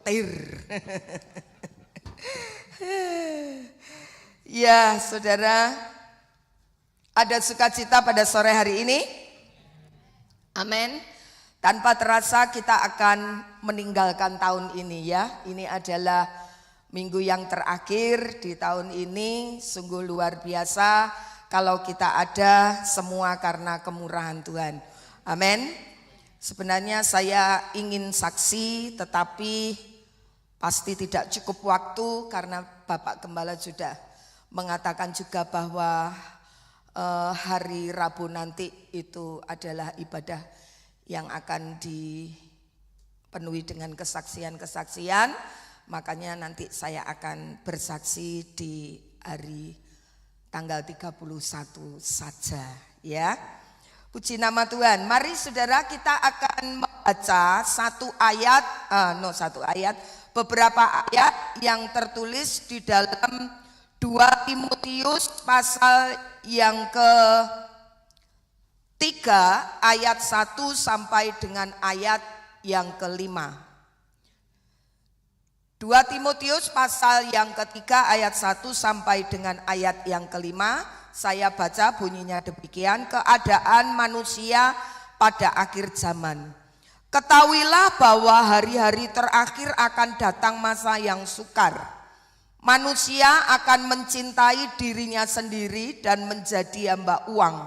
petir. Ya saudara, ada sukacita pada sore hari ini. Amin. Tanpa terasa kita akan meninggalkan tahun ini ya. Ini adalah minggu yang terakhir di tahun ini. Sungguh luar biasa kalau kita ada semua karena kemurahan Tuhan. Amin. Sebenarnya saya ingin saksi tetapi pasti tidak cukup waktu karena Bapak Gembala sudah mengatakan juga bahwa hari Rabu nanti itu adalah ibadah yang akan dipenuhi dengan kesaksian-kesaksian. Makanya nanti saya akan bersaksi di hari tanggal 31 saja ya. Puji nama Tuhan. Mari saudara kita akan membaca beberapa ayat yang tertulis di dalam 2 Timotius pasal yang ke-3 ayat 1 sampai dengan ayat yang ke-5. 2 Timotius pasal yang ke-3 ayat 1 sampai dengan ayat yang ke-5. Saya baca bunyinya demikian, keadaan manusia pada akhir zaman. Ketahuilah bahwa hari-hari terakhir akan datang masa yang sukar. Manusia akan mencintai dirinya sendiri dan menjadi hamba uang.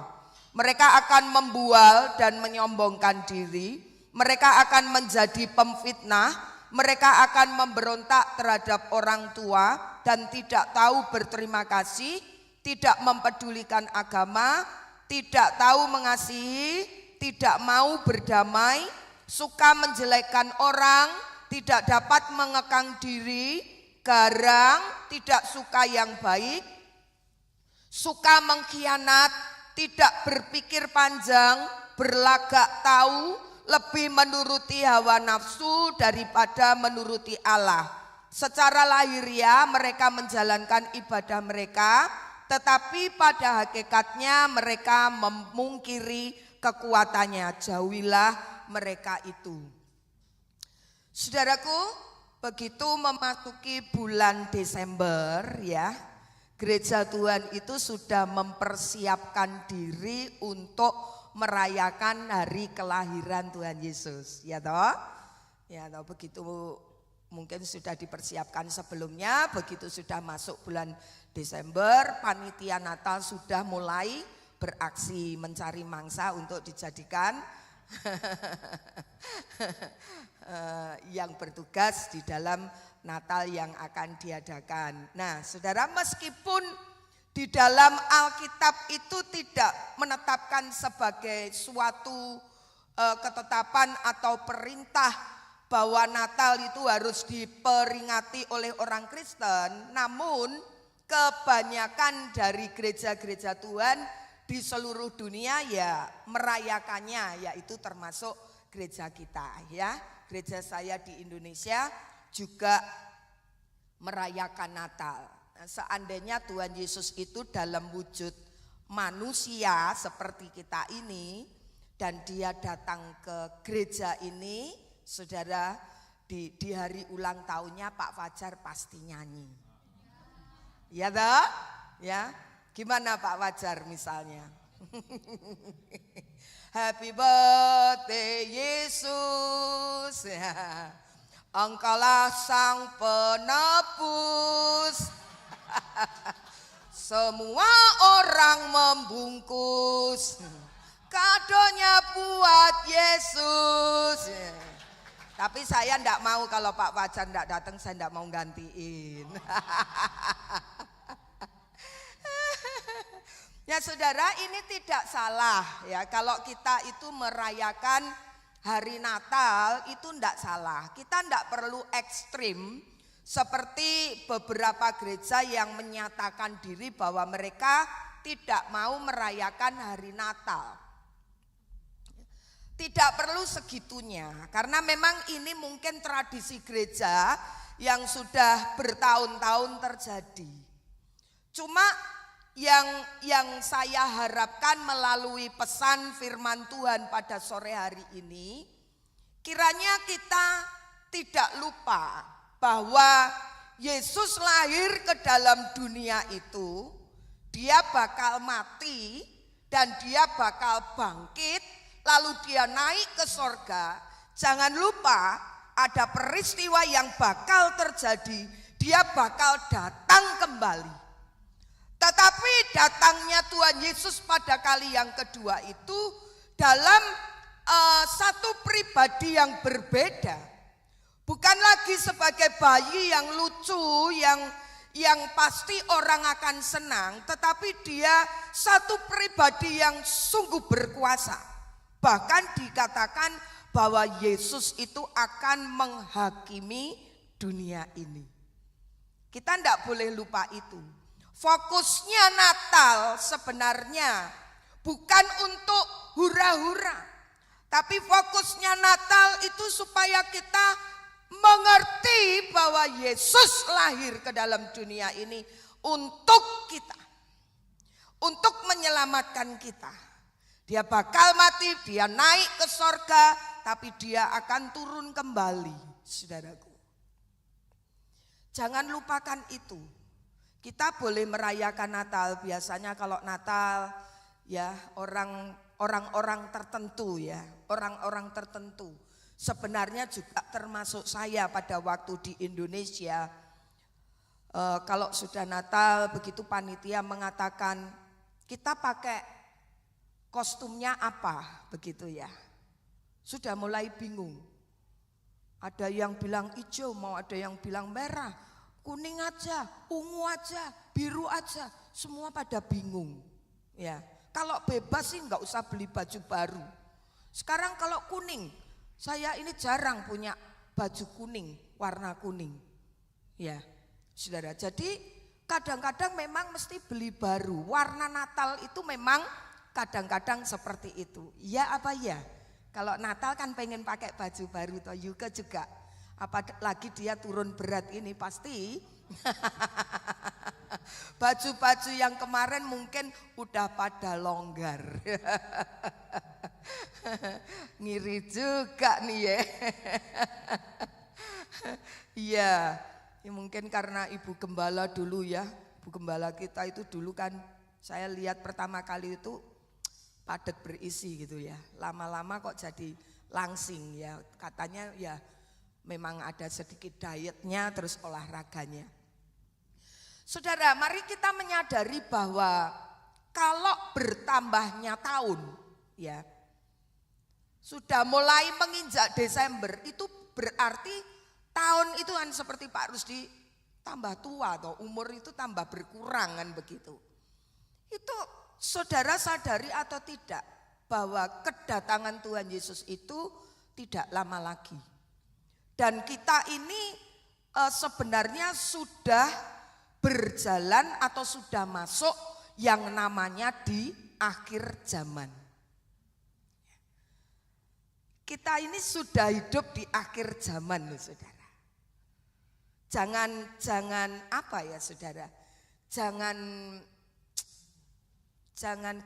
Mereka akan membual dan menyombongkan diri. Mereka akan menjadi pemfitnah. Mereka akan memberontak terhadap orang tua dan tidak tahu berterima kasih, tidak mempedulikan agama, tidak tahu mengasihi, tidak mau berdamai, suka menjelekkan orang, tidak dapat mengekang diri, garang, tidak suka yang baik, suka mengkhianat, tidak berpikir panjang, berlagak tahu, lebih menuruti hawa nafsu daripada menuruti Allah. Secara lahiriah mereka menjalankan ibadah mereka, tetapi pada hakikatnya mereka memungkiri kekuatannya. Jauhilah mereka itu. Saudaraku, begitu memasuki bulan Desember ya, gereja Tuhan itu sudah mempersiapkan diri untuk merayakan hari kelahiran Tuhan Yesus. Ya toh? Ya toh, begitu mungkin sudah dipersiapkan sebelumnya, begitu sudah masuk bulan Desember, panitia Natal sudah mulai beraksi mencari mangsa untuk dijadikan yang bertugas di dalam Natal yang akan diadakan. Nah, saudara, meskipun di dalam Alkitab itu tidak menetapkan sebagai suatu ketetapan atau perintah bahwa Natal itu harus diperingati oleh orang Kristen, namun kebanyakan dari gereja-gereja Tuhan di seluruh dunia ya merayakannya, yaitu termasuk gereja kita ya. Gereja saya di Indonesia juga merayakan Natal. Nah, seandainya Tuhan Yesus itu dalam wujud manusia seperti kita ini dan dia datang ke gereja ini, saudara, di hari ulang tahunnya Pak Fajar pasti nyanyi. Ya toh? Ya. Gimana Pak Fajar misalnya? Happy birthday Yesus, ya. Engkaulah sang penebus. Semua orang membungkus kadonya buat Yesus. Ya. Tapi saya enggak mau kalau Pak Fajar enggak datang, saya enggak mau gantiin. Ya saudara, ini tidak salah ya, kalau kita itu merayakan hari Natal itu tidak salah. Kita tidak perlu ekstrim seperti beberapa gereja yang menyatakan diri bahwa mereka tidak mau merayakan hari Natal. Tidak perlu segitunya, karena memang ini mungkin tradisi gereja yang sudah bertahun-tahun terjadi. Cuma yang saya harapkan melalui pesan firman Tuhan pada sore hari ini, kiranya kita tidak lupa bahwa Yesus lahir ke dalam dunia itu, dia bakal mati dan dia bakal bangkit, lalu dia naik ke sorga. Jangan lupa ada peristiwa yang bakal terjadi, dia bakal datang kembali. Tetapi datangnya Tuhan Yesus pada kali yang kedua itu dalam satu pribadi yang berbeda. Bukan lagi sebagai bayi yang lucu, yang pasti orang akan senang, tetapi dia satu pribadi yang sungguh berkuasa. Bahkan dikatakan bahwa Yesus itu akan menghakimi dunia ini. Kita tidak boleh lupa itu. Fokusnya Natal sebenarnya bukan untuk hura-hura, tapi fokusnya Natal itu supaya kita mengerti bahwa Yesus lahir ke dalam dunia ini untuk kita, untuk menyelamatkan kita. Dia bakal mati, dia naik ke sorga, tapi dia akan turun kembali, saudaraku. Jangan lupakan itu. Kita boleh merayakan Natal, biasanya kalau Natal ya orang-orang tertentu ya, orang-orang tertentu. Sebenarnya juga termasuk saya pada waktu di Indonesia. Kalau sudah Natal begitu panitia mengatakan kita pakai kostumnya apa begitu ya. Sudah mulai bingung. Ada yang bilang hijau, mau ada yang bilang merah, kuning aja, ungu aja, biru aja, semua pada bingung. Ya, kalau bebas sih nggak usah beli baju baru. Sekarang kalau kuning, saya ini jarang punya baju kuning, warna kuning. Ya, saudara. Jadi kadang-kadang memang mesti beli baru. Warna Natal itu memang kadang-kadang seperti itu. Ya apa ya? Kalau Natal kan pengen pakai baju baru, toh Yuka juga. Apalagi dia turun berat ini pasti. Baju-baju yang kemarin mungkin udah pada longgar. Ngiri juga nih ya. Iya, ya mungkin karena Ibu Gembala dulu ya. Ibu Gembala kita itu dulu kan saya lihat pertama kali itu padat berisi gitu ya. Lama-lama kok jadi langsing ya. Katanya ya memang ada sedikit dietnya terus olahraganya. Saudara, mari kita menyadari bahwa kalau bertambahnya tahun ya, sudah mulai menginjak Desember itu berarti tahun itu kan seperti Pak Rusdi tambah tua atau umur itu tambah berkurang kan begitu. Itu saudara sadari atau tidak bahwa kedatangan Tuhan Yesus itu tidak lama lagi. Dan kita ini sebenarnya sudah berjalan atau sudah masuk yang namanya di akhir zaman. Kita ini sudah hidup di akhir zaman loh saudara. Jangan apa ya saudara, jangan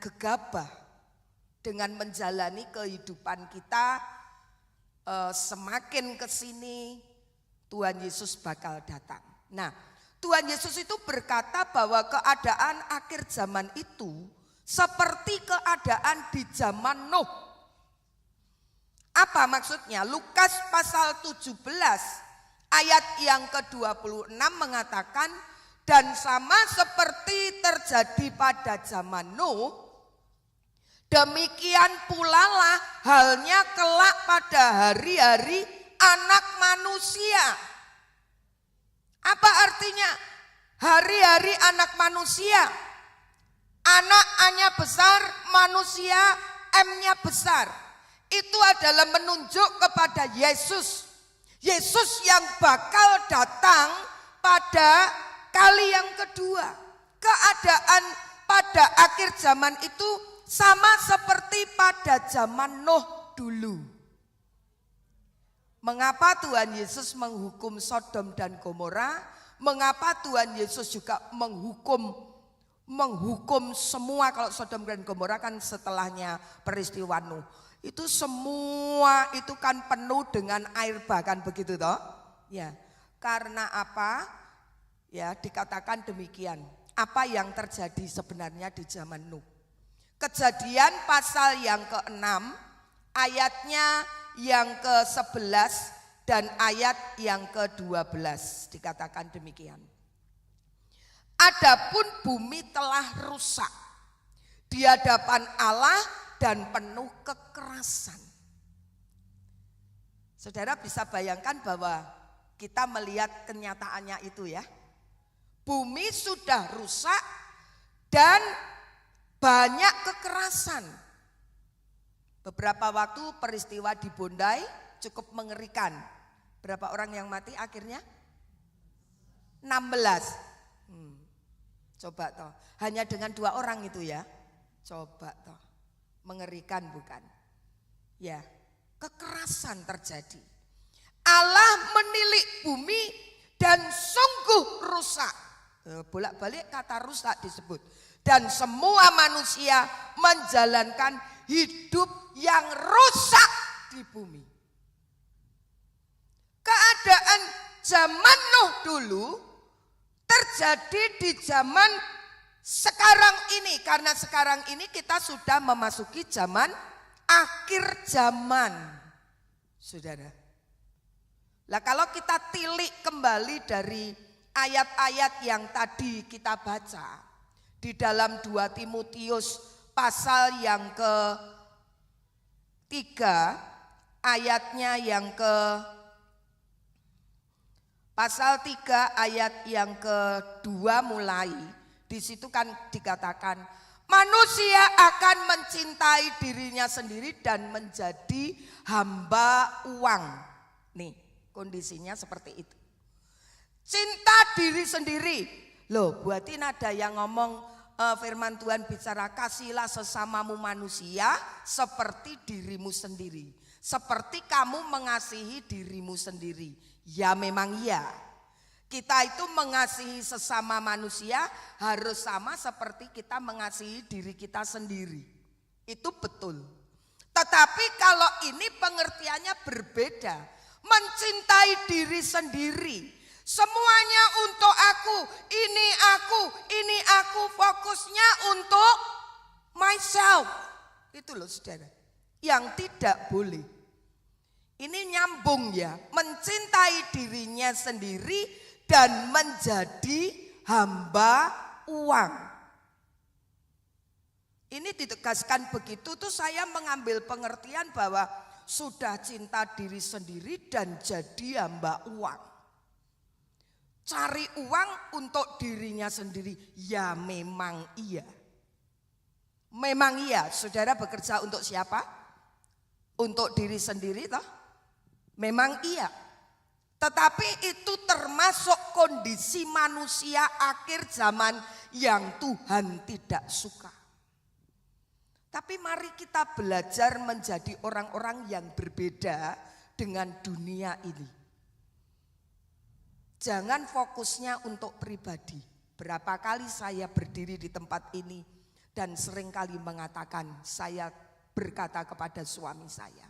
gegabah dengan menjalani kehidupan kita. Semakin kesini Tuhan Yesus bakal datang. Nah, Tuhan Yesus itu berkata bahwa keadaan akhir zaman itu seperti keadaan di zaman Nuh. Apa maksudnya? Lukas pasal 17 ayat yang ke-26 mengatakan, dan sama seperti terjadi pada zaman Nuh, demikian pula lah halnya kelak pada hari-hari anak manusia. Apa artinya hari-hari anak manusia? Anak A-nya besar, manusia M-nya besar. Itu adalah menunjuk kepada Yesus. Yesus yang bakal datang pada kali yang kedua. Keadaan pada akhir zaman itu sama seperti pada zaman Nuh dulu. Mengapa Tuhan Yesus menghukum Sodom dan Gomora? Mengapa Tuhan Yesus juga menghukum semua? Kalau Sodom dan Gomora kan setelahnya peristiwa Nuh. itu semua itu kan penuh dengan air bah, kan begitu toh? Ya, karena apa? Ya, dikatakan demikian. Apa yang terjadi sebenarnya di zaman Nuh? Kejadian pasal yang ke-6, ayatnya yang ke-11 dan ayat yang ke-12 dikatakan demikian. Adapun bumi telah rusak di hadapan Allah dan penuh kekerasan. Saudara bisa bayangkan bahwa kita melihat kenyataannya itu ya. Bumi sudah rusak dan banyak kekerasan. Beberapa waktu peristiwa di Bondai cukup mengerikan. Berapa orang yang mati akhirnya? 16. Coba toh, hanya dengan 2 orang itu ya. Coba toh, mengerikan bukan? Ya, kekerasan terjadi. Allah menilik bumi dan sungguh rusak. Bolak-balik kata rusak disebut. Dan semua manusia menjalankan hidup yang rusak di bumi. Keadaan zaman Nuh dulu terjadi di zaman sekarang ini. Karena sekarang ini kita sudah memasuki zaman akhir zaman. Saudara. Lah kalau kita tilik kembali dari ayat-ayat yang tadi kita baca di dalam 2 Timotius pasal yang ke-3 ayatnya yang pasal 3 ayat yang ke-2 mulai, di situ kan dikatakan manusia akan mencintai dirinya sendiri dan menjadi hamba uang. Nih, kondisinya seperti itu. Cinta diri sendiri. Loh, buatin ada yang ngomong firman Tuhan bicara kasihlah sesamamu manusia seperti dirimu sendiri. Seperti kamu mengasihi dirimu sendiri. Ya memang iya. Kita itu mengasihi sesama manusia harus sama seperti kita mengasihi diri kita sendiri. Itu betul. Tetapi kalau ini pengertiannya berbeda. Mencintai diri sendiri. Semuanya untuk aku, ini aku, fokusnya untuk myself. Itu loh saudara, yang tidak boleh. Ini nyambung ya, mencintai dirinya sendiri dan menjadi hamba uang. Ini ditegaskan begitu tuh saya mengambil pengertian bahwa sudah cinta diri sendiri dan jadi hamba uang. Cari uang untuk dirinya sendiri, ya memang iya. Memang iya, saudara bekerja untuk siapa? Untuk diri sendiri toh? Memang iya. Tetapi itu termasuk kondisi manusia akhir zaman yang Tuhan tidak suka. Tapi mari kita belajar menjadi orang-orang yang berbeda dengan dunia ini. Jangan fokusnya untuk pribadi. Berapa kali saya berdiri di tempat ini dan seringkali mengatakan, saya berkata kepada suami saya,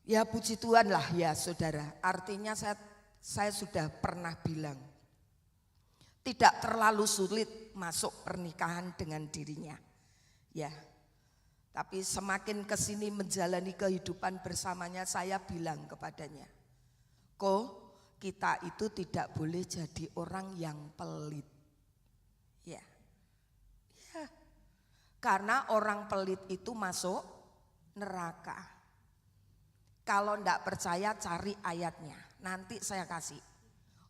ya puji Tuhan lah ya saudara. Artinya saya sudah pernah bilang, tidak terlalu sulit masuk pernikahan dengan dirinya. Ya, tapi semakin kesini menjalani kehidupan bersamanya, saya bilang kepadanya, kita itu tidak boleh jadi orang yang pelit. Ya. Ya. Karena orang pelit itu masuk neraka. Kalau enggak percaya cari ayatnya. Nanti saya kasih.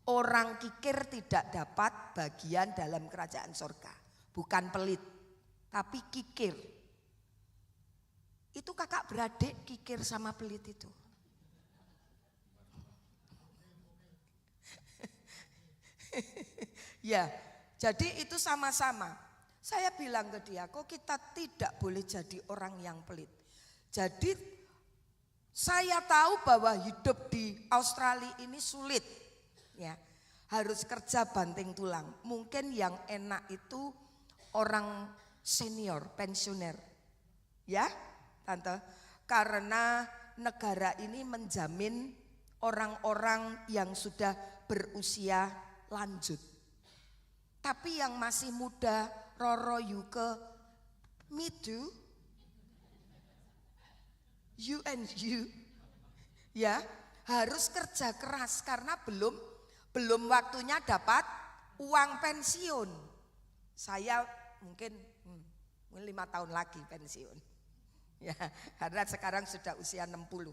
Orang kikir tidak dapat bagian dalam kerajaan surga. Bukan pelit, tapi kikir. Itu kakak beradik kikir sama pelit itu. Ya, jadi itu sama-sama. Saya bilang ke dia, kok kita tidak boleh jadi orang yang pelit. Jadi saya tahu bahwa hidup di Australia ini sulit. Ya, harus kerja banting tulang. Mungkin yang enak itu orang senior, pensiuner. Ya, Tante? Karena negara ini menjamin orang-orang yang sudah berusia lanjut. Tapi yang masih muda, Roro Yuke, me too, you and you, ya harus kerja keras karena belum waktunya dapat uang pensiun. Saya mungkin 5 tahun lagi pensiun, ya karena sekarang sudah usia 60.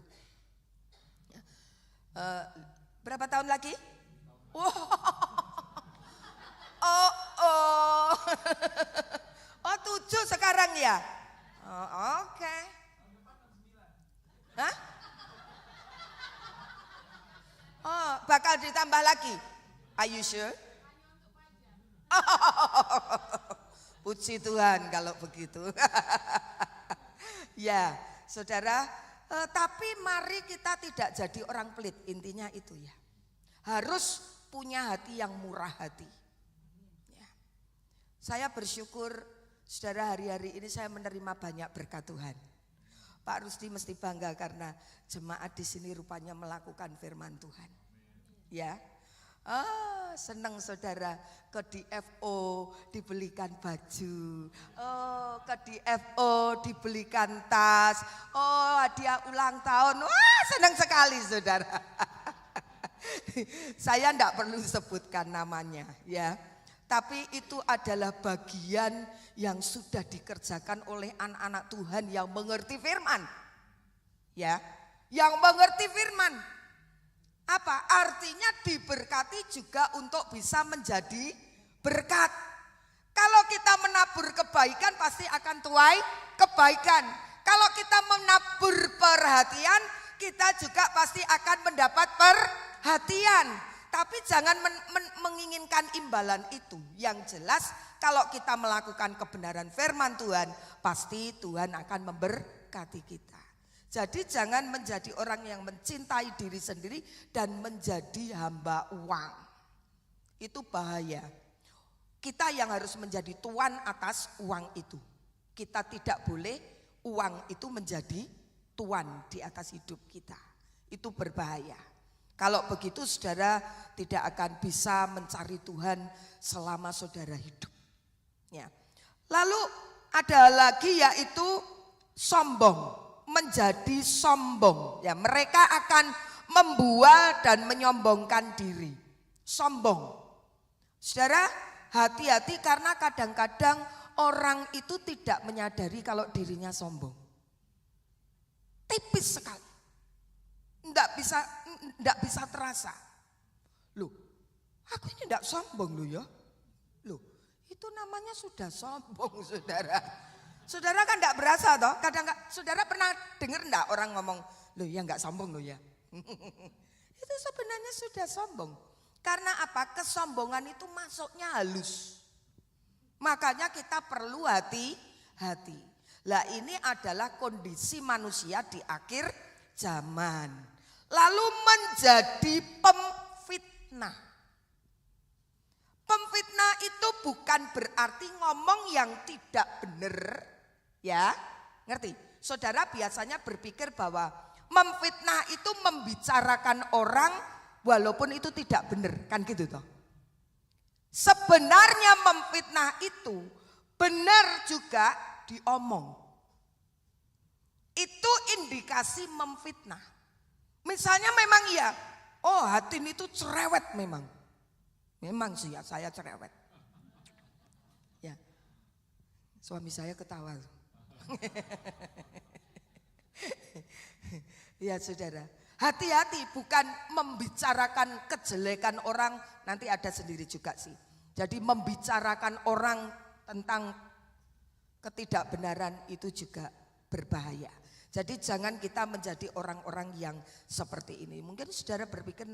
Berapa tahun lagi? Oh, 7 sekarang ya. Oke. Hah? Oh, bakal ditambah lagi. Are you sure? Puji Tuhan kalau begitu. Ya, saudara, tapi mari kita tidak jadi orang pelit, intinya itu ya. Harus punya hati yang murah hati. Ya. Saya bersyukur, saudara, hari-hari ini saya menerima banyak berkat Tuhan. Pak Rusdi mesti bangga karena jemaat di sini rupanya melakukan firman Tuhan. Ya. Senang saudara, ke DFO dibelikan baju, ke DFO dibelikan tas, hadiah ulang tahun, wah senang sekali saudara. Saya enggak perlu sebutkan namanya ya, tapi itu adalah bagian yang sudah dikerjakan oleh anak-anak Tuhan yang mengerti firman. Ya, yang mengerti firman. Apa? Artinya diberkati juga untuk bisa menjadi berkat. Kalau kita menabur kebaikan pasti akan tuai kebaikan. Kalau kita menabur perhatian, kita juga pasti akan mendapat perhatian. Tapi jangan menginginkan imbalan itu. Yang jelas kalau kita melakukan kebenaran firman Tuhan, pasti Tuhan akan memberkati kita. Jadi jangan menjadi orang yang mencintai diri sendiri dan menjadi hamba uang. Itu bahaya. Kita yang harus menjadi tuan atas uang itu. Kita tidak boleh uang itu menjadi tuan di atas hidup kita. Itu berbahaya. Kalau begitu saudara tidak akan bisa mencari Tuhan selama saudara hidup. Ya. Lalu ada lagi yaitu sombong. Menjadi sombong ya, mereka akan membual dan menyombongkan diri. Sombong. Saudara, hati-hati karena kadang-kadang orang itu tidak menyadari kalau dirinya sombong. Tipis sekali. Enggak bisa terasa. Loh, aku ini enggak sombong loh ya. Loh, itu namanya sudah sombong saudara. Saudara kan enggak berasa toh, kadang saudara pernah dengar enggak orang ngomong, loh ya enggak sombong loh ya. Itu sebenarnya sudah sombong. Karena apa? Kesombongan itu masuknya halus. Makanya kita perlu hati-hati. Lah ini adalah kondisi manusia di akhir zaman. Lalu menjadi pemfitnah. Pemfitnah itu bukan berarti ngomong yang tidak benar. Ya, ngerti? Saudara biasanya berpikir bahwa memfitnah itu membicarakan orang walaupun itu tidak benar, kan gitu toh. Sebenarnya memfitnah itu benar juga diomong. Itu indikasi memfitnah. Misalnya memang ya, Hatin itu cerewet memang. Memang sih ya saya cerewet. Ya, suami saya ketawa. Ya saudara, hati-hati bukan membicarakan kejelekan orang, nanti ada sendiri juga sih. Jadi membicarakan orang tentang ketidakbenaran itu juga berbahaya. Jadi jangan kita menjadi orang-orang yang seperti ini. Mungkin saudara berpikir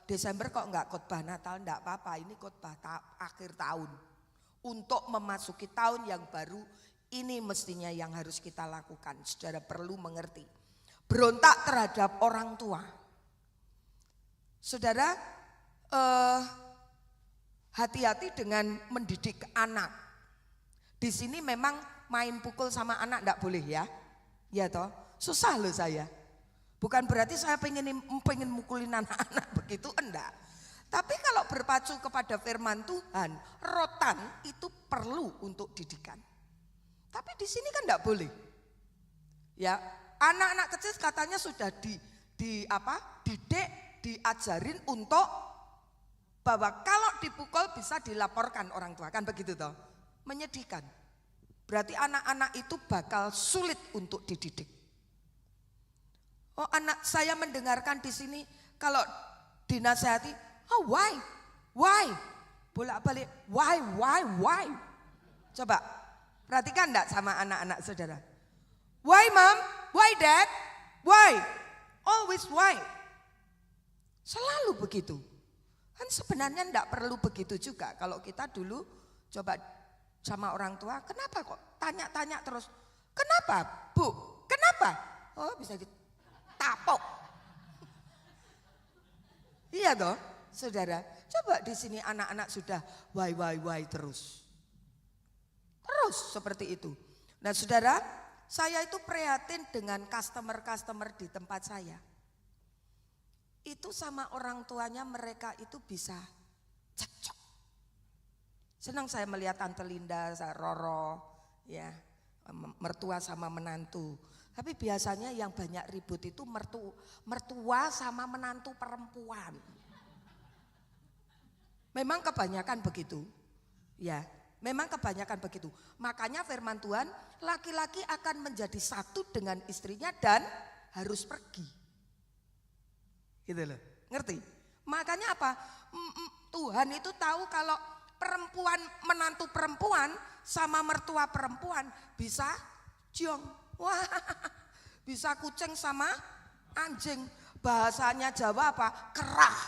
Desember kok enggak khotbah Natal, enggak apa-apa, ini khotbah akhir tahun. Untuk memasuki tahun yang baru, ini mestinya yang harus kita lakukan. Saudara perlu mengerti. Berontak terhadap orang tua. Saudara, hati-hati dengan mendidik anak. Di sini memang main pukul sama anak enggak boleh ya. Ya toh, susah loh saya. Bukan berarti saya pengen mukulin anak-anak begitu, enggak. Tapi kalau berpacu kepada firman Tuhan, rotan itu perlu untuk didikan. Tapi di sini kan enggak boleh. Ya, anak-anak kecil katanya sudah didik, diajarin untuk bahwa kalau dipukul bisa dilaporkan orang tua, kan begitu toh? Menyedihkan. Berarti anak-anak itu bakal sulit untuk dididik. Oh, anak saya mendengarkan di sini kalau dinasehati, oh why? Bolak-balik, why? Coba perhatikan enggak sama anak-anak saudara. Why mom? Why dad? Why? Always why? Selalu begitu. Kan sebenarnya enggak perlu begitu juga. Kalau kita dulu coba sama orang tua, kenapa kok tanya-tanya terus? Kenapa Bu? Kenapa? Oh bisa ditapok. Iya toh saudara. Coba di sini anak-anak sudah why terus. Terus seperti itu. Nah saudara, saya itu prihatin dengan customer di tempat saya. Itu sama orang tuanya mereka itu bisa cekcok. Senang saya melihat Tante Linda, Roro, ya, mertua sama menantu. Tapi biasanya yang banyak ribut itu mertua sama menantu perempuan. Memang kebanyakan begitu, ya. Memang kebanyakan begitu. Makanya firman Tuhan, laki-laki akan menjadi satu dengan istrinya dan harus pergi. Gitu loh, ngerti? Makanya apa? Tuhan itu tahu kalau perempuan, menantu perempuan sama mertua perempuan bisa jong. Wah, bisa kucing sama anjing. Bahasanya Jawa apa? Kerah.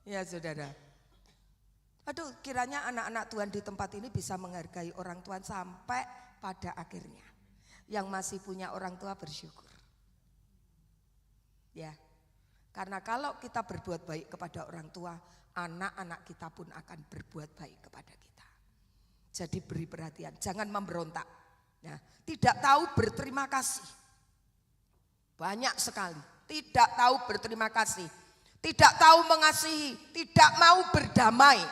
Ya saudara. Aduh, kiranya anak-anak Tuhan di tempat ini bisa menghargai orang Tuhan sampai pada akhirnya. Yang masih punya orang tua bersyukur. Ya, karena kalau kita berbuat baik kepada orang tua, anak-anak kita pun akan berbuat baik kepada kita. Jadi beri perhatian, jangan memberontak. Nah, tidak tahu berterima kasih. Banyak sekali, tidak tahu berterima kasih. Tidak tahu mengasihi, tidak mau berdamai.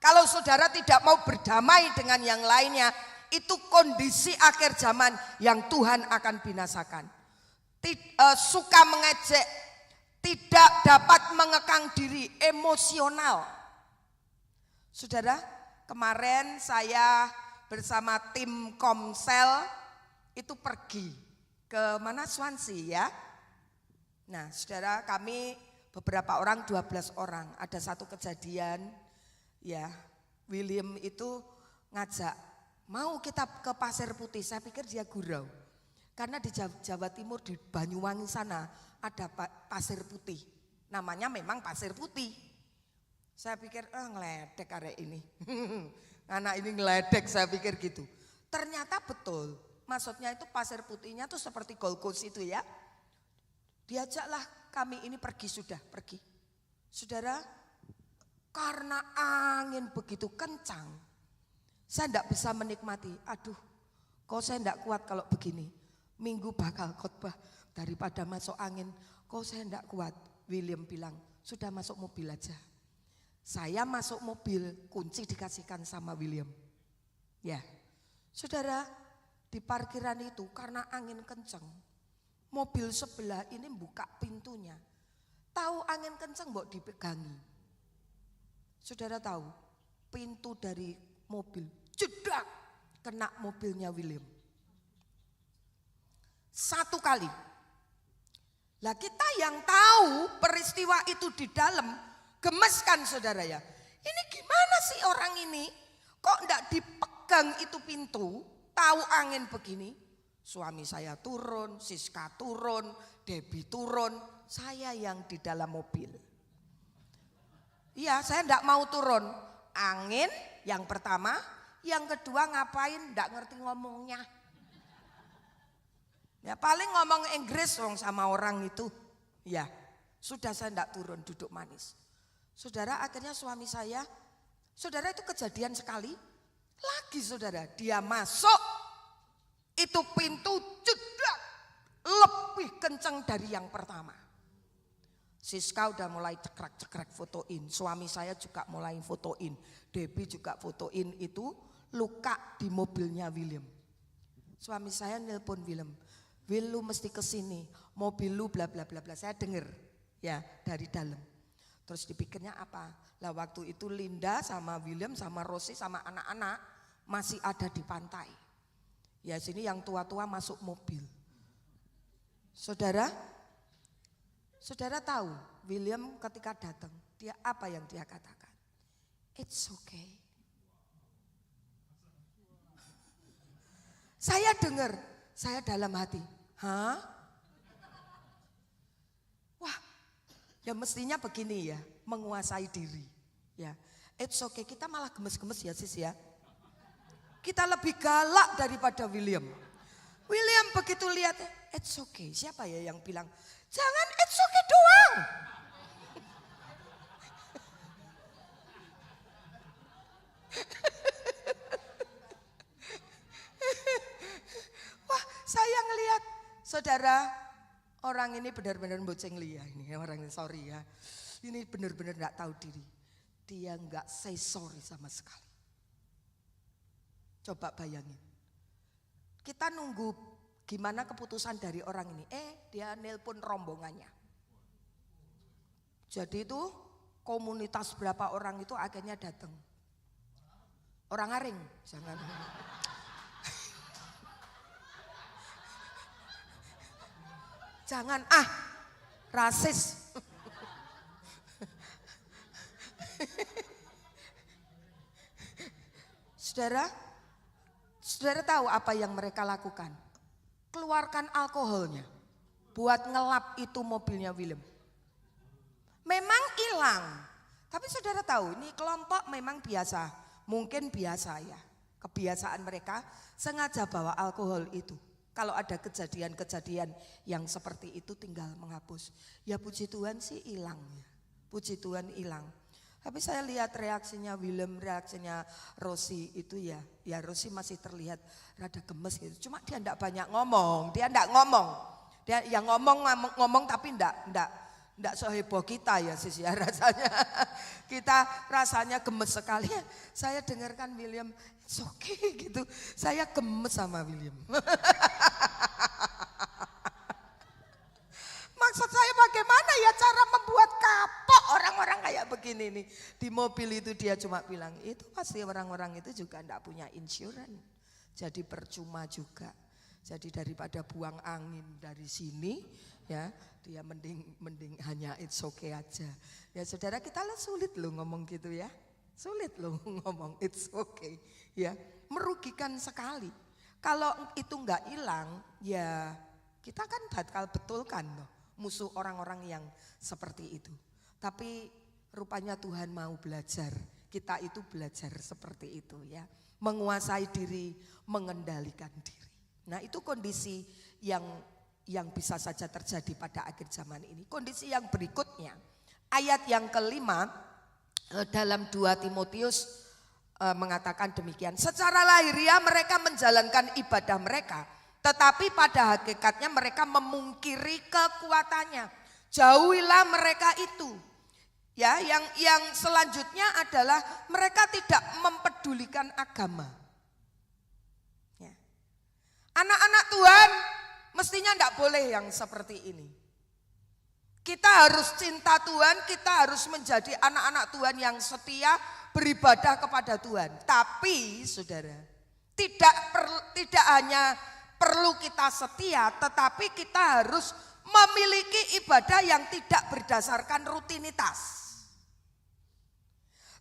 Kalau saudara tidak mau berdamai dengan yang lainnya, itu kondisi akhir zaman yang Tuhan akan binasakan. Suka mengejek, tidak dapat mengekang diri, emosional. Saudara, kemarin saya bersama tim Komsel itu pergi ke mana, Swansea ya. Nah saudara, kami beberapa orang, 12 orang, ada satu kejadian ya, William itu ngajak, mau kita ke Pasir Putih. Saya pikir dia gurau. Karena di Jawa Timur, di Banyuwangi sana ada pasir putih. Namanya memang pasir putih. Saya pikir, ngeledek arek ini. Anak ini ngeledek, saya pikir gitu. Ternyata betul. Maksudnya itu pasir putihnya tuh seperti Gold Coast itu ya. Diajaklah kami ini pergi, sudah pergi. Saudara, karena angin begitu kencang, saya tidak bisa menikmati. Aduh, kok saya tidak kuat kalau begini. Minggu bakal khotbah, daripada masuk angin, kok saya tidak kuat. William bilang, sudah masuk mobil aja. Saya masuk mobil, kunci dikasihkan sama William. Ya, saudara, di parkiran itu karena angin kencang, mobil sebelah ini buka pintunya. Tahu angin kencang mbok dipegangi. Saudara tahu, pintu dari mobil jedak kena mobilnya William. Satu kali. Lah kita yang tahu peristiwa itu di dalam, gemeskan saudara ya. Ini gimana sih orang ini? Kok enggak dipegang itu pintu? Tahu angin begini. Suami saya turun, Siska turun, Debbie turun. Saya yang di dalam mobil. Iya, saya enggak mau turun. Angin yang pertama, yang kedua ngapain? Enggak ngerti ngomongnya. Ya paling ngomong Inggris sama orang itu. Ya, sudah saya enggak turun, duduk manis. Saudara, akhirnya suami saya, saudara itu kejadian sekali. Lagi saudara, dia masuk, Itu pintu jedak lebih kencang dari yang pertama. Siska udah mulai cekrek-cekrek fotoin. Suami saya juga mulai fotoin. Debbie juga fotoin itu luka di mobilnya William. Suami saya nelpon William. Will, lu mesti kesini. Mobil lu bla bla bla bla. Saya dengar ya dari dalam. Terus dipikirnya apa? Lah waktu itu Linda sama William sama Rosie sama anak-anak masih ada di pantai. Ya sini yang tua-tua masuk mobil. Saudara tahu William ketika datang, dia apa yang dia katakan? It's okay. Saya dengar, saya dalam hati, hah? Wah, ya mestinya begini ya, menguasai diri. Ya, it's okay. Kita malah gemes-gemes ya sis ya. Kita lebih galak daripada William. William begitu lihat, it's okay. Siapa ya yang bilang, jangan it's okay doang. Wah, saya ngelihat saudara, orang ini benar-benar boceng lia ini orang ini, sorry ya. Ini benar-benar enggak tahu diri. Dia enggak say sorry sama sekali. Coba bayangin. Kita nunggu gimana keputusan dari orang ini. Dia nelpon rombongannya. Jadi itu komunitas berapa orang itu akhirnya datang. Orang Aring, jangan. Jangan rasis. Saudara tahu apa yang mereka lakukan? Keluarkan alkoholnya buat ngelap itu mobilnya William. Memang hilang, tapi saudara tahu ini kelompok memang biasa, mungkin biasa ya. Kebiasaan mereka sengaja bawa alkohol itu. Kalau ada kejadian-kejadian yang seperti itu tinggal menghapus. Ya puji Tuhan sih hilang ya. Puji Tuhan hilang. Tapi saya lihat reaksinya William, reaksinya Rosie itu ya Rosie masih terlihat rada gemes gitu. Cuma dia enggak banyak ngomong, dia yang ngomong tapi enggak seheboh kita ya sis ya rasanya. Kita rasanya gemes sekali. Saya dengarkan William, it's okay gitu. Saya gemes sama William. Maksud saya bagaimana ya cara membuat kapok orang-orang kayak begini nih. Di mobil itu dia cuma bilang, itu pasti orang-orang itu juga enggak punya insurance. Jadi percuma juga. Jadi daripada buang angin dari sini ya, dia mending hanya it's okay aja. Ya saudara, kita lah sulit loh ngomong gitu ya. Sulit loh ngomong it's okay ya. Merugikan sekali. Kalau itu enggak hilang ya kita kan bakal betulkan loh musuh orang-orang yang seperti itu. Tapi rupanya Tuhan mau belajar. Kita itu belajar seperti itu ya. Menguasai diri, mengendalikan diri. Nah itu kondisi yang bisa saja terjadi pada akhir zaman ini. Kondisi yang berikutnya, ayat yang kelima dalam 2 Timotius mengatakan demikian. Secara lahiriah mereka menjalankan ibadah mereka. Tetapi pada hakikatnya mereka memungkiri kekuatannya. Jauhilah mereka itu. Ya, yang selanjutnya adalah mereka tidak mempedulikan agama. Ya. Anak-anak Tuhan mestinya tidak boleh yang seperti ini. Kita harus cinta Tuhan, kita harus menjadi anak-anak Tuhan yang setia beribadah kepada Tuhan. Tapi saudara, tidak hanya perlu kita setia, tetapi kita harus memiliki ibadah yang tidak berdasarkan rutinitas.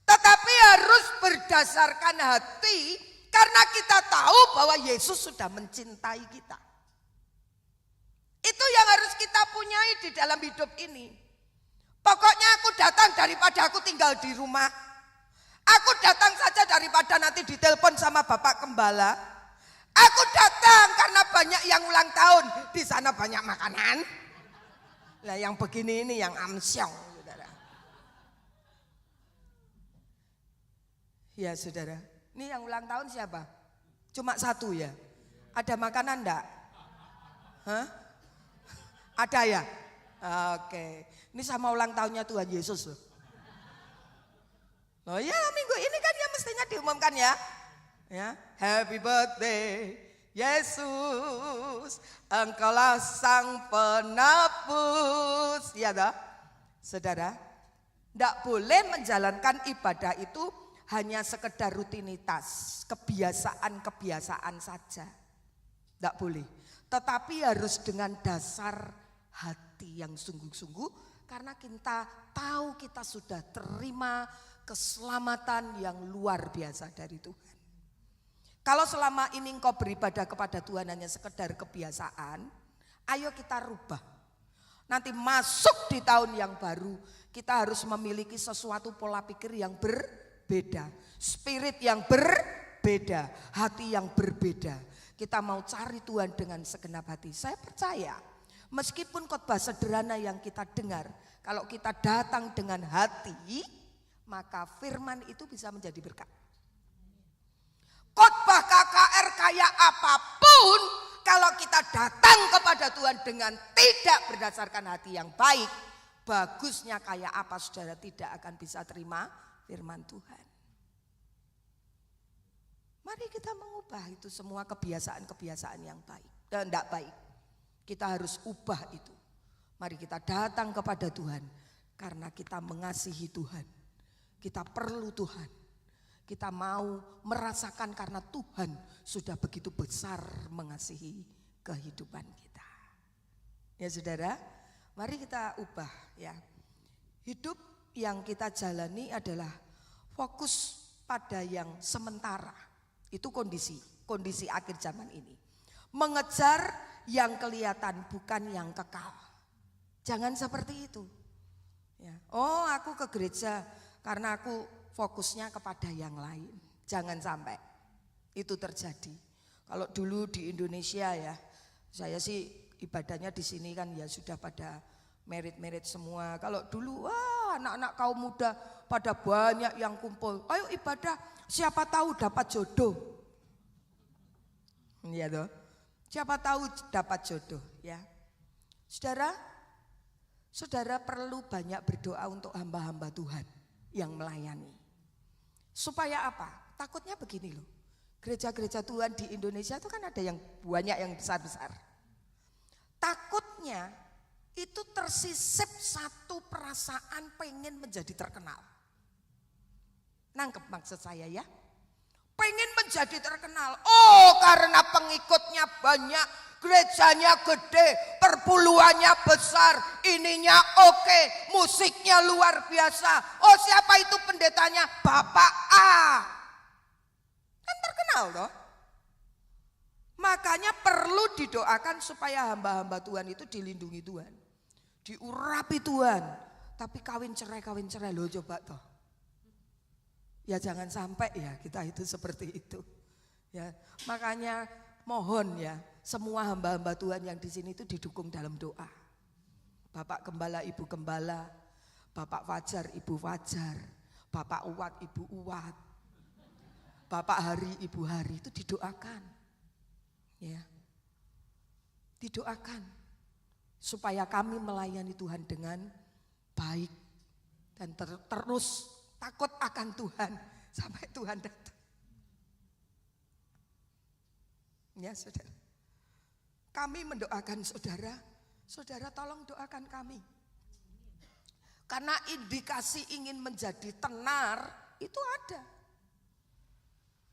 Tetapi harus berdasarkan hati, karena kita tahu bahwa Yesus sudah mencintai kita. Itu yang harus kita punyai di dalam hidup ini. Pokoknya aku datang daripada aku tinggal di rumah. Aku datang saja daripada nanti ditelepon sama Bapak Gembala. Aku datang karena banyak yang ulang tahun, di sana banyak makanan. Lah yang begini ini yang amsyong, saudara. Ya saudara, ini yang ulang tahun siapa? Cuma satu ya? Ada makanan enggak? Hah? Ada ya? Oke. Ini sama ulang tahunnya Tuhan Yesus loh. Oh ya, minggu ini kan ya mestinya diumumkan ya. Ya, happy birthday Yesus, engkaulah sang penebus. Ya dah, saudara, tidak boleh menjalankan ibadah itu hanya sekedar rutinitas, kebiasaan-kebiasaan saja. Tidak boleh, tetapi harus dengan dasar hati yang sungguh-sungguh, karena kita tahu kita sudah terima keselamatan yang luar biasa dari Tuhan. Kalau selama ini engkau beribadah kepada Tuhan hanya sekedar kebiasaan, ayo kita rubah. Nanti masuk di tahun yang baru, kita harus memiliki sesuatu pola pikir yang berbeda, spirit yang berbeda, hati yang berbeda. Kita mau cari Tuhan dengan segenap hati. Saya percaya, meskipun khotbah sederhana yang kita dengar, kalau kita datang dengan hati, maka firman itu bisa menjadi berkat. Khotbah KKR kayak apapun, kalau kita datang kepada Tuhan dengan tidak berdasarkan hati yang baik, bagusnya kayak apa saudara tidak akan bisa terima firman Tuhan. Mari kita mengubah itu semua kebiasaan-kebiasaan yang baik dan tidak baik. Kita harus ubah itu. Mari kita datang kepada Tuhan karena kita mengasihi Tuhan. Kita perlu Tuhan. Kita mau merasakan karena Tuhan sudah begitu besar mengasihi kehidupan kita. Ya saudara, mari kita ubah ya. Hidup yang kita jalani adalah fokus pada yang sementara. Itu kondisi akhir zaman ini. Mengejar yang kelihatan bukan yang kekal. Jangan seperti itu. Ya. Oh, aku ke gereja karena aku fokusnya kepada yang lain. Jangan sampai itu terjadi. Kalau dulu di Indonesia ya, saya sih ibadahnya di sini kan ya sudah pada merit semua. Kalau dulu wah anak-anak kaum muda pada banyak yang kumpul. Ayo ibadah, siapa tahu dapat jodoh. Iya toh. Siapa tahu dapat jodoh ya. Saudara perlu banyak berdoa untuk hamba-hamba Tuhan yang melayani. Supaya apa? Takutnya begini loh. Gereja-gereja Tuhan di Indonesia itu kan ada yang banyak yang besar-besar. Takutnya itu tersisip satu perasaan pengen menjadi terkenal. Nangkep maksud saya ya? Pengen menjadi terkenal. Oh, karena pengikutnya banyak, gerejanya gede, perpuluhannya besar, ininya oke, musiknya luar biasa. Oh, siapa itu pendetanya? Bapak A. Kan terkenal toh. Makanya perlu didoakan supaya hamba-hamba Tuhan itu dilindungi Tuhan. Diurapi Tuhan. Tapi kawin cerai loh coba toh. Ya jangan sampai ya kita itu seperti itu. Ya, makanya mohon ya semua hamba-hamba Tuhan yang di sini itu didukung dalam doa. Bapak Gembala, Ibu Gembala, Bapak Fajar, Ibu Fajar, Bapak Uwat, Ibu Uwat, Bapak Hari, Ibu Hari itu didoakan. Ya. Didoakan supaya kami melayani Tuhan dengan baik dan terus takut akan Tuhan sampai Tuhan datang. Ya saudara, kami mendoakan saudara, saudara tolong doakan kami. Karena indikasi ingin menjadi tenar itu ada.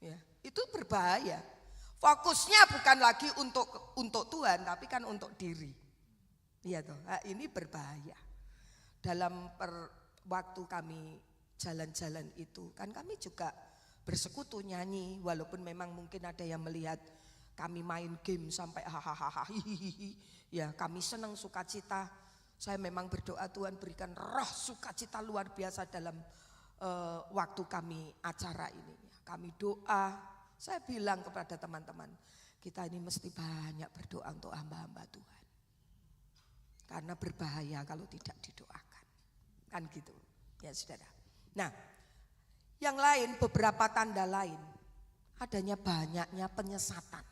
Ya, itu berbahaya. Fokusnya bukan lagi untuk Tuhan, tapi kan untuk diri. Iya toh, nah, ini berbahaya. Dalam waktu kami jalan-jalan itu, kan kami juga bersekutu nyanyi, walaupun memang mungkin ada yang melihat kami main game sampai hahaha, ya kami senang sukacita. Saya memang berdoa Tuhan berikan roh sukacita luar biasa dalam waktu kami acara ini. Kami doa, saya bilang kepada teman-teman, kita ini mesti banyak berdoa untuk hamba-hamba Tuhan. Karena berbahaya kalau tidak didoakan. Kan gitu, ya saudara. Nah, yang lain beberapa tanda lain, adanya banyaknya penyesatan.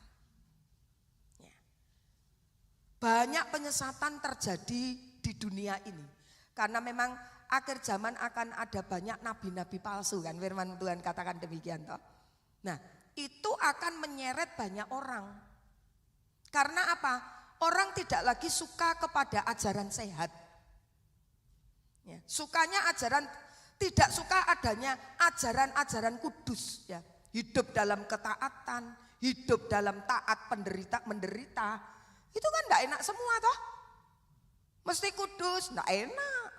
banyak penyesatan terjadi di dunia ini. Karena memang akhir zaman akan ada banyak nabi-nabi palsu kan, firman Tuhan katakan demikian toh. Nah, itu akan menyeret banyak orang. Karena apa? Orang tidak lagi suka kepada ajaran sehat. Ya, sukanya ajaran, tidak suka adanya ajaran-ajaran kudus ya. Hidup dalam ketaatan, hidup dalam taat, menderita. Itu kan enggak enak semua toh. Mesti kudus, enggak enak.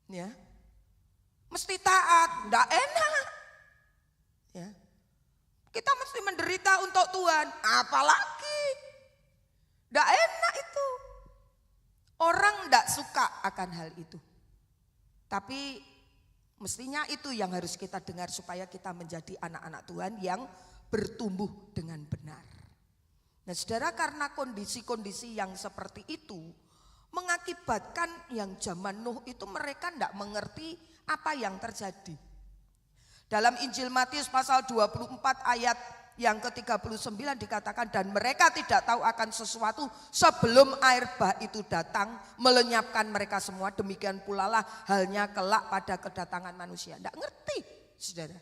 Ya. Mesti taat, enggak enak. Ya. Kita mesti menderita untuk Tuhan, apalagi enggak enak itu. Orang enggak suka akan hal itu. Tapi mestinya itu yang harus kita dengar supaya kita menjadi anak-anak Tuhan yang bertumbuh dengan benar. Nah saudara, karena kondisi-kondisi yang seperti itu mengakibatkan yang zaman Nuh itu mereka tidak mengerti apa yang terjadi. Dalam Injil Matius pasal 24 ayat yang ke-39 dikatakan, dan mereka tidak tahu akan sesuatu sebelum air bah itu datang melenyapkan mereka semua, demikian pula lah halnya kelak pada kedatangan manusia. Tidak ngerti saudara.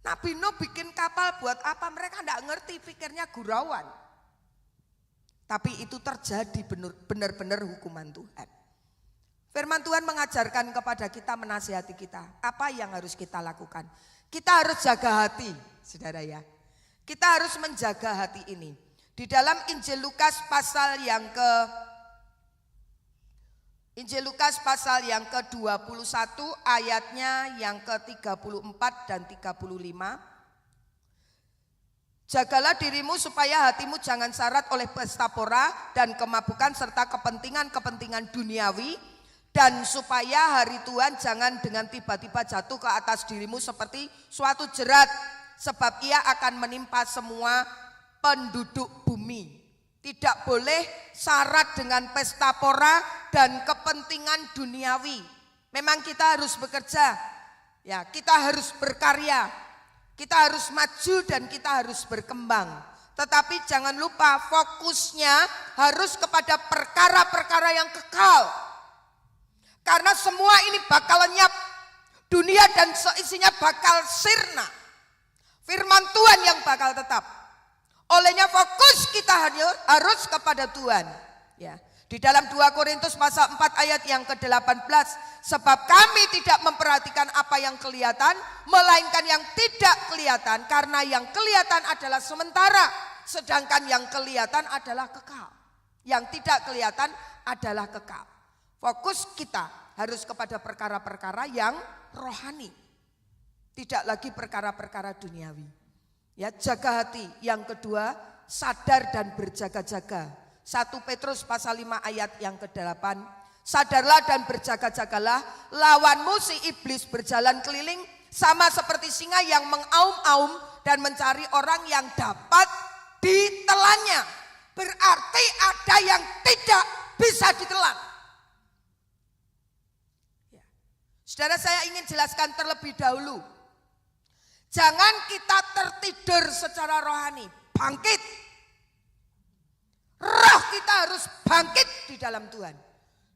Nabi Nuh bikin kapal buat apa? Mereka tidak ngerti, pikirnya gurauan. Tapi itu terjadi benar-benar hukuman Tuhan. Firman Tuhan mengajarkan kepada kita, menasihati kita. Apa yang harus kita lakukan? Kita harus jaga hati, saudara ya. Kita harus menjaga hati ini. Di dalam Injil Lukas pasal yang ke-21 ayatnya yang ke-34 dan 35. Jagalah dirimu supaya hatimu jangan syarat oleh pesta pora dan kemabukan serta kepentingan-kepentingan duniawi, dan supaya hari Tuhan jangan dengan tiba-tiba jatuh ke atas dirimu seperti suatu jerat, sebab ia akan menimpa semua penduduk bumi. Tidak boleh syarat dengan pesta pora dan kepentingan duniawi. Memang kita harus bekerja, ya, kita harus berkarya, kita harus maju dan kita harus berkembang. Tetapi jangan lupa fokusnya harus kepada perkara-perkara yang kekal. Karena semua ini bakal lenyap, dunia dan seisinya bakal sirna. Firman Tuhan yang bakal tetap. Olehnya fokus kita harus kepada Tuhan. Ya. Di dalam 2 Korintus pasal 4 ayat yang ke-18. Sebab kami tidak memperhatikan apa yang kelihatan, melainkan yang tidak kelihatan. Karena yang kelihatan adalah sementara, sedangkan yang kelihatan adalah kekal. Yang tidak kelihatan adalah kekal. Fokus kita harus kepada perkara-perkara yang rohani. Tidak lagi perkara-perkara duniawi. Ya, jaga hati. Yang kedua, sadar dan berjaga-jaga. 1 Petrus pasal 5 ayat yang ke-8. Sadarlah dan berjaga-jagalah, lawanmu si iblis berjalan keliling sama seperti singa yang mengaum-aum dan mencari orang yang dapat ditelannya. Berarti ada yang tidak bisa ditelan. Ya. Saudara, saya ingin jelaskan terlebih dahulu. Jangan kita tertidur secara rohani, bangkit. Roh kita harus bangkit di dalam Tuhan.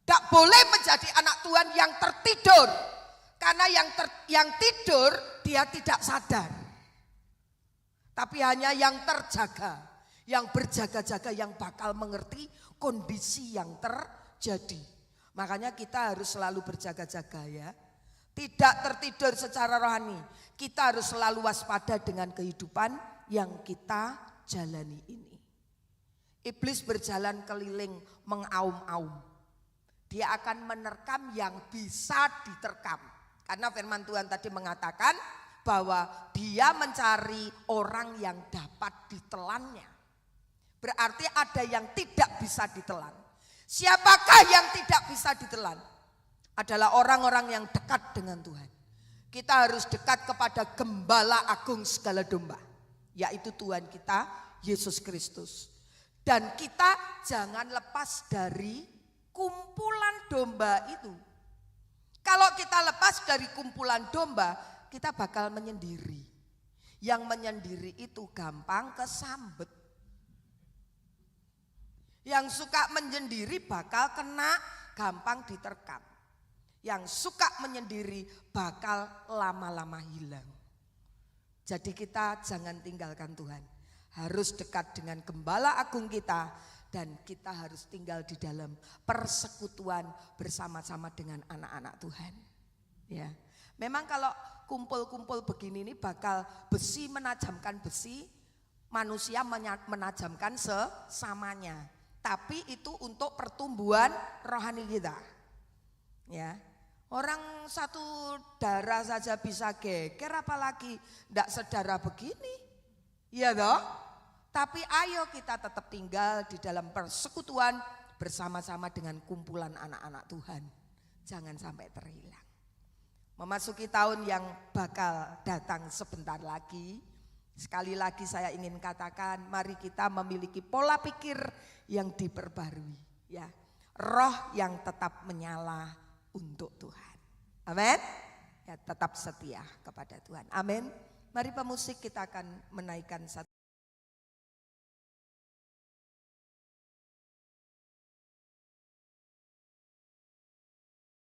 Tak boleh menjadi anak Tuhan yang tertidur. Karena yang tidur dia tidak sadar. Tapi hanya yang terjaga, yang berjaga-jaga, yang bakal mengerti kondisi yang terjadi. Makanya kita harus selalu berjaga-jaga ya. Tidak tertidur secara rohani. Kita harus selalu waspada dengan kehidupan yang kita jalani ini. Iblis berjalan keliling mengaum-aum. Dia akan menerkam yang bisa diterkam. Karena firman Tuhan tadi mengatakan bahwa dia mencari orang yang dapat ditelannya. Berarti ada yang tidak bisa ditelan. Siapakah yang tidak bisa ditelan? Adalah orang-orang yang dekat dengan Tuhan. Kita harus dekat kepada Gembala Agung segala domba, yaitu Tuhan kita Yesus Kristus. Dan kita jangan lepas dari kumpulan domba itu. Kalau kita lepas dari kumpulan domba, kita bakal menyendiri. Yang menyendiri itu gampang kesambet. Yang suka menyendiri bakal kena, gampang diterkam. Yang suka menyendiri bakal lama-lama hilang. Jadi kita jangan tinggalkan Tuhan. Harus dekat dengan Gembala Agung kita. Dan kita harus tinggal di dalam persekutuan bersama-sama dengan anak-anak Tuhan. Ya, memang kalau kumpul-kumpul begini ini bakal besi menajamkan besi, manusia menajamkan sesamanya. Tapi itu untuk pertumbuhan rohani kita. Ya, orang satu darah saja bisa geger, apalagi tidak sedarah begini. Iya toh? Tapi ayo kita tetap tinggal di dalam persekutuan bersama-sama dengan kumpulan anak-anak Tuhan. Jangan sampai terhilang. Memasuki tahun yang bakal datang sebentar lagi. Sekali lagi saya ingin katakan, mari kita memiliki pola pikir yang diperbarui. Ya, roh yang tetap menyala untuk Tuhan. Amin. Ya, tetap setia kepada Tuhan. Amin. Mari pemusik kita akan menaikkan satu.